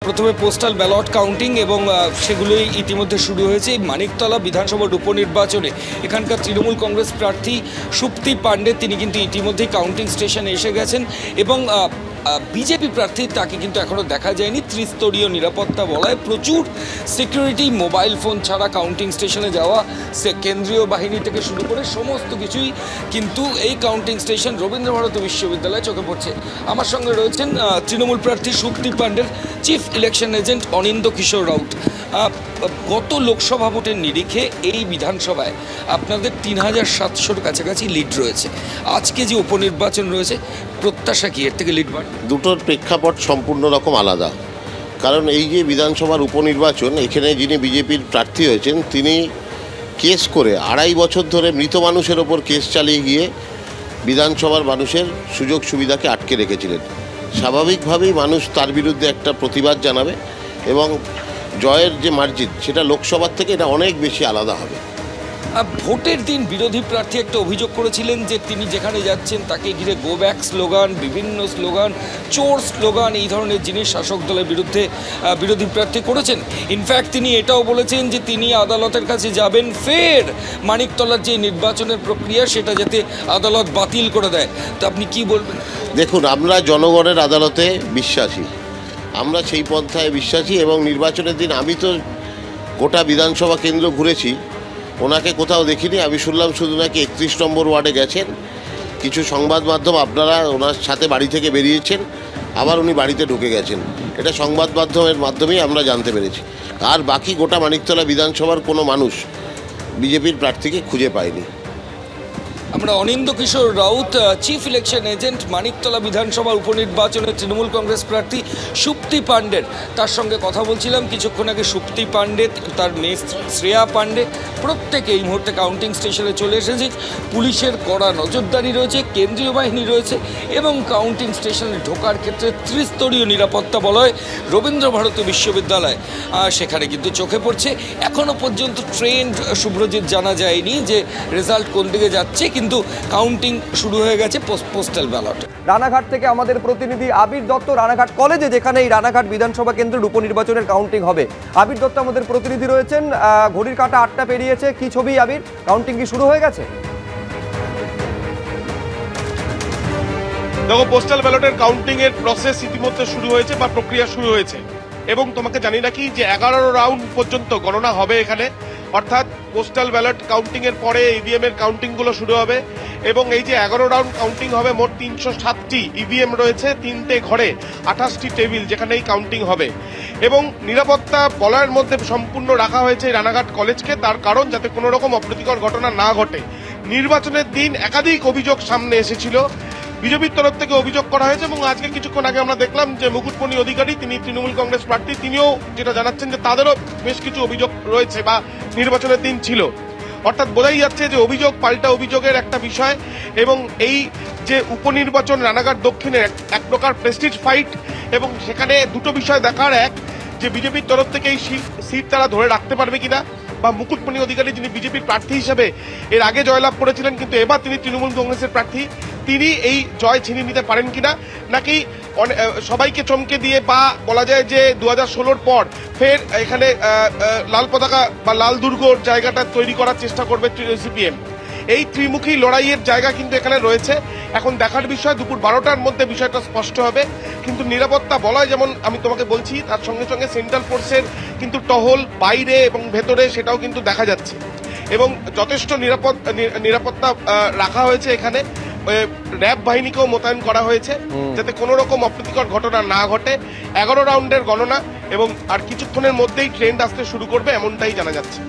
প্রথমে postal ballot counting এবং সেগুলোই ইতিমধ্যে শুরু হয়েছে। মানিকতলা বিধানসভার উপনির্বাচনে এখানকার তৃণমূল কংগ্রেস প্রার্থী সুপ্তি পাণ্ডে তিনি কিন্তু ইতিমধ্যেই কাউন্টিং স্টেশনে এসে গেছেন এবং বিজেপি প্রার্থী তাকে কিন্তু এখনও দেখা যায়নি। ত্রিস্তরীয় নিরাপত্তা বলায় প্রচুর সিকিউরিটি, মোবাইল ফোন ছাড়া কাউন্টিং স্টেশনে যাওয়া, কেন্দ্রীয় বাহিনী থেকে শুরু করে সমস্ত কিছুই কিন্তু এই কাউন্টিং স্টেশন রবীন্দ্রভারতী বিশ্ববিদ্যালয়ে চোখে পড়ছে। আমার সঙ্গে রয়েছেন তৃণমূল প্রার্থী সুপ্তি পাণ্ডের চিফ ইলেকশন এজেন্ট অনিন্দ কিশোর রাউত। গত লোকসভা ভোটের নিরিখে এই বিধানসভায় আপনাদের 3700-র কাছাকাছি লিড রয়েছে। আজকে যে উপনির্বাচন রয়েছে, প্রত্যাশা কি এর থেকে লিড বাড়বে? দুটোর প্রেক্ষাপট সম্পূর্ণ রকম আলাদা। কারণ এই যে বিধানসভার উপনির্বাচন, এখানে যিনি বিজেপির প্রার্থী হয়েছেন তিনি কেস করে 2.5 বছর ধরে মৃত মানুষের ওপর কেস চালিয়ে গিয়ে বিধানসভার মানুষের সুযোগ সুবিধাকে আটকে রেখেছিলেন। স্বাভাবিকভাবেই মানুষ তার বিরুদ্ধে একটা প্রতিবাদ জানাবে এবং জয়ের যে মার্জিন সেটা লোকসভার থেকে এটা অনেক বেশি আলাদা হবে। ভোটের দিন বিরোধী প্রার্থী একটা অভিযোগ করেছিলেন যে তিনি যেখানে যাচ্ছেন তাকে ঘিরে গো ব্যাক স্লোগান, বিভিন্ন স্লোগান, চোর স্লোগান, এই ধরনের জিনিস শাসক দলের বিরুদ্ধে বিরোধী প্রার্থী করেছেন। ইনফ্যাক্ট তিনি এটাও বলেছেন যে তিনি আদালতের কাছে যাবেন ফের মানিকতলার যে নির্বাচনের প্রক্রিয়া সেটা যাতে আদালত বাতিল করে দেয়। তো আপনি কি বলবেন? দেখুন, আমরা জনগণের আদালতে বিশ্বাসী, আমরা সেই পন্থায় বিশ্বাসী এবং নির্বাচনের দিন আমি তো গোটা বিধানসভা কেন্দ্র ঘুরেছি, ওনাকে কোথাও দেখিনি। আমি শুনলাম শুধু নাকি 31 নম্বর ওয়ার্ডে গেছেন। কিছু সংবাদ মাধ্যম আপনারা ওনার সাথে বাড়ি থেকে বেরিয়েছেন, আবার উনি বাড়িতে ঢুকে গেছেন, এটা সংবাদ মাধ্যমের মাধ্যমেই আমরা জানতে পেরেছি। আর বাকি গোটা মানিকতলা বিধানসভার কোনো মানুষ বিজেপির প্রার্থীকে খুঁজে পায়নি। আমরা Anindya Kishore Raut, chief election agent, Maniktala বিধানসভার উপনির্বাচনে তৃণমূল কংগ্রেস প্রার্থী সুপ্তি পাণ্ডের তার সঙ্গে কথা বলছিলাম কিছুক্ষণ আগে। সুপ্তি পাণ্ডে, তার মেয়ে শ্রেয়া পাণ্ডে প্রত্যেকে এই মুহূর্তে কাউন্টিং স্টেশনে চলে এসেছে। পুলিশের কড়া নজরদারি রয়েছে, কেন্দ্রীয় বাহিনী রয়েছে এবং কাউন্টিং স্টেশনে ঢোকার ক্ষেত্রে ত্রিস্তরীয় নিরাপত্তা বলয় রবীন্দ্রভারতী বিশ্ববিদ্যালয় সেখানে কিন্তু চোখে পড়ছে। এখনও পর্যন্ত ট্রেন্ড শুভ্রজিৎ জানা যায়নি যে রেজাল্ট কোন দিকে যাচ্ছে, কিন্তু কাউন্টিং শুরু হয়ে গেছে পোস্টাল ব্যালট। রানাঘাট থেকে আমাদের প্রতিনিধি আবির দত্ত, রানাঘাট কলেজে যেখানে এই রানাঘাট বিধানসভা কেন্দ্রের উপনির্বাচনের কাউন্টিং হবে। আবির দত্ত আমাদের প্রতিনিধি রয়েছেন। ঘড়ির কাঁটা 8টা পেরিয়েছে, কি ছবি আবির? কাউন্টিং কি শুরু হয়ে গেছে? দেখো, পোস্টাল ব্যালটের কাউন্টিং এর প্রসেস ইতিমধ্যে শুরু হয়েছে বা প্রক্রিয়া শুরু হয়েছে এবং তোমাকে জানি রাখি যে 11 রাউন্ড পর্যন্ত গণনা হবে এখানে। অর্থাৎ পোস্টাল ব্যালট কাউন্টিং এর পরে ইভিএম এর কাউন্টিং গুলো শুরু হবে এবং এই যে 11 রাউন্ড কাউন্টিং হবে, মোট 307টি ইভিএম রয়েছে, 3টে ঘরে 28টি টেবিল যেখানে এই কাউন্টিং হবে এবং নিরাপত্তা বলয়ের মধ্যে সম্পূর্ণ রাখা হয়েছে রানাঘাট কলেজকে। তার কারণ যাতে কোনো রকম অপ্রীতিকর ঘটনা না ঘটে। নির্বাচনের দিন একাধিক অভিযোগ সামনে এসেছিল, বিজেপির তরফ থেকে অভিযোগ করা হয়েছে এবং আজকে কিছুক্ষণ আগে আমরা দেখলাম যে মুকুটমণি অধিকারী, তিনি তৃণমূল কংগ্রেস প্রার্থী, তিনিও যেটা জানাচ্ছেন যে তাদেরও বেশ কিছু অভিযোগ রয়েছে বা নির্বাচনের দিন ছিল। অর্থাৎ বোঝাই যাচ্ছে যে অভিযোগ পাল্টা অভিযোগের একটা বিষয় এবং এই যে উপনির্বাচন রানাঘাট দক্ষিণের এক প্রকার প্রেস্টিজ ফাইট এবং সেখানে দুটো বিষয় দেখার, এক যে বিজেপির তরফ থেকে এই সিট তারা ধরে রাখতে পারবে কিনা, বা মুকুটমণি অধিকারী যিনি বিজেপির প্রার্থী হিসেবে এর আগে জয়লাভ করেছিলেন কিন্তু এবার তিনি তৃণমূল কংগ্রেসের প্রার্থী, তিনি এই জয় ছিনিয়ে নিতে পারেন কিনা, নাকি সবাইকে চমকে দিয়ে বা বলা যায় যে 2016-র পর ফের এখানে লাল পতাকা বা লাল দুর্গর জায়গাটা তৈরি করার চেষ্টা করবে সিপিএম। এই ত্রিমুখী লড়াইয়ের জায়গা কিন্তু এখানে রয়েছে। এখন দেখার বিষয় দুপুর 12টার মধ্যে বিষয়টা স্পষ্ট হবে। কিন্তু নিরাপত্তা বলয় যেমন আমি তোমাকে বলছি, তার সঙ্গে সঙ্গে সেন্ট্রাল ফোর্সের কিন্তু টহল বাইরে এবং ভেতরে সেটাও কিন্তু দেখা যাচ্ছে এবং যথেষ্ট নিরাপত্তা রাখা হয়েছে এখানে। র্যাব বাহিনীকেও মোতায়েন করা হয়েছে যাতে কোনো রকম অপ্রীতিকর ঘটনা না ঘটে। 11 রাউন্ডের গণনা এবং আর কিছুক্ষণের মধ্যেই ট্রেন্ড আসতে শুরু করবে এমনটাই জানা যাচ্ছে।